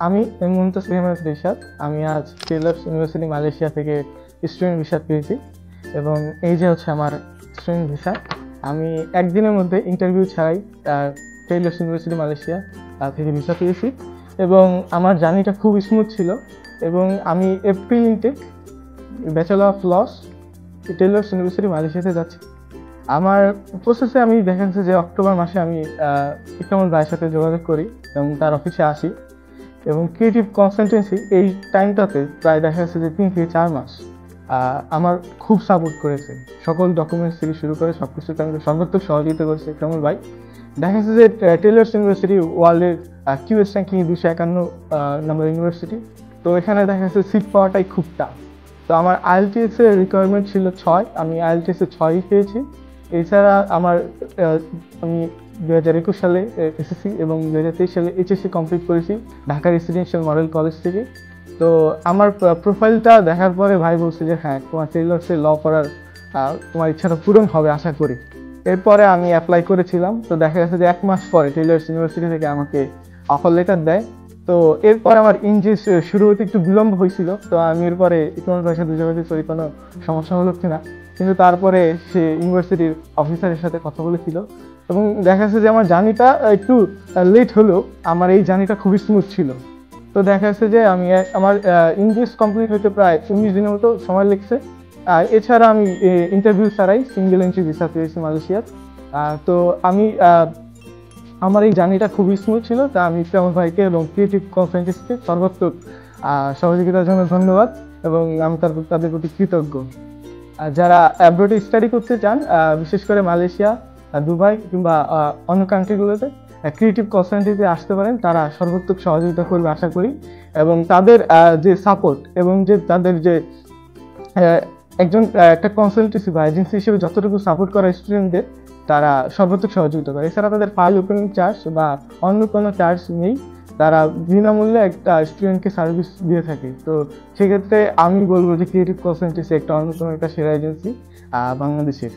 আমি মুমতাজ আহমেদ রিশাদ। আমি আজ টেইলার্স ইউনিভার্সিটি মালয়েশিয়া থেকে স্টুডেন্ট ভিসা পেয়েছি এবং এই যে হচ্ছে আমার স্টুডেন্ট ভিসা। আমি একদিনের মধ্যে ইন্টারভিউ ছাড়াই টেইলার্স ইউনিভার্সিটি মালয়েশিয়া থেকে ভিসা পেয়েছি এবং আমার জার্নিটা খুব স্মুথ ছিল এবং আমি April intake bachelor of laws Taylor's university মালয়েশিয়াতে যাচ্ছি। আমার প্রসেসে আমি দেখা যাচ্ছে যে অক্টোবর মাসে আমি ইকরামুল ভাইয়ের সাথে যোগাযোগ করি এবং তার অফিসে আসি এবং ক্রিয়েটিভ কনসালটেন্সি এই টাইমটাতে প্রায় দেখা যাচ্ছে যে 3 থেকে 4 মাস আমার খুব সাপোর্ট করেছে। সকল ডকুমেন্টস থেকে শুরু করে সব কিছুতে আমাকে সর্বাত্মক সহযোগিতা করেছে ইকরামুল ভাই। দেখা যাচ্ছে যে টেইলার্স ইউনিভার্সিটি ওয়ার্ল্ডের কিউএস র্যাঙ্কিং 251 নম্বর ইউনিভার্সিটি। তো এখানে দেখা যাচ্ছে সিট পাওয়াটাই খুব টাফ। তো আমার আইএলটিএস এর রিকোয়ারমেন্ট ছিল 6, আমি আইএলটিএস এ 6ই পেয়েছি। এছাড়া আমার আমি 2021 সালে এসএসসি এবং 2023 সালে এইচএসসি কমপ্লিট করেছি ঢাকা রেসিডেন্সিয়াল মডেল কলেজ থেকে। তো আমার প্রোফাইলটা দেখার পরে ভাই বলছে যে হ্যাঁ, তোমার টেইলার্সে ল করার তোমার ইচ্ছাটা পূরণ হবে আশা করি। এরপরে আমি অ্যাপ্লাই করেছিলাম। তো দেখা গেছে যে 1 মাস পরে টেইলার্স ইউনিভার্সিটি থেকে আমাকে অফার লেটার দেয়। তো এরপরে আমার ইংলিশ শুরু হতে একটু বিলম্ব হয়েছিল। তো আমি এরপরে ইকরামুল ভাইয়ের সাথে যোগাযোগ করি কোনো সমস্যা হলো কিনা, কিন্তু তারপরে সে ইউনিভার্সিটির অফিসারের সাথে কথা বলেছিল এবং দেখা যাচ্ছে যে আমার জার্নিটা একটু লেট হলেও আমার এই জার্নিটা খুবই স্মুথ ছিল। তো দেখা যাচ্ছে যে আমি আমার ইংলিশ কমপ্লিট হতে প্রায় 19 দিনের মতো সময় লেগেছে। আর এছাড়া আমি ইন্টারভিউ ছাড়াই সিঙ্গেল এন্ট্রি ভিসা পেয়েছি মালয়েশিয়ার। তো আমি আমার এই জার্নিটা খুবই স্মুথ ছিল। তা আমি ইকরামুল ভাইকে এবং ক্রিয়েটিভ কনসালটেন্সিকে সর্বাত্মক সহযোগিতার জন্য ধন্যবাদ এবং আমি তাদের প্রতি কৃতজ্ঞ। যারা অ্যাব্রোডে স্টাডি করতে চান, বিশেষ করে মালয়েশিয়া, দুবাই কিংবা অন্য কান্ট্রিগুলোতে ক্রিয়েটিভ কনসালটেন্সিতে আসতে পারেন। তারা সর্বাত্মক সহযোগিতা করবে আশা করি এবং তাদের যে সাপোর্ট এবং যে তাদের যে একজন একটা কনসালটেন্সি বা এজেন্সি হিসেবে যতটুকু সাপোর্ট করা স্টুডেন্টদের, তারা সর্বাত্মক সহযোগিতা করে। এছাড়া তাদের ফাইল ওপেনিং চার্জ বা অন্য কোনো চার্জ নেই। তারা বিনামূল্যে একটা স্টুডেন্টকে সার্ভিস দিয়ে থাকে। তো সেক্ষেত্রে আমি বলবো যে ক্রিয়েটিভ কনসালটেন্সি একটা অন্যতম একটা সেরা এজেন্সি বাংলাদেশের।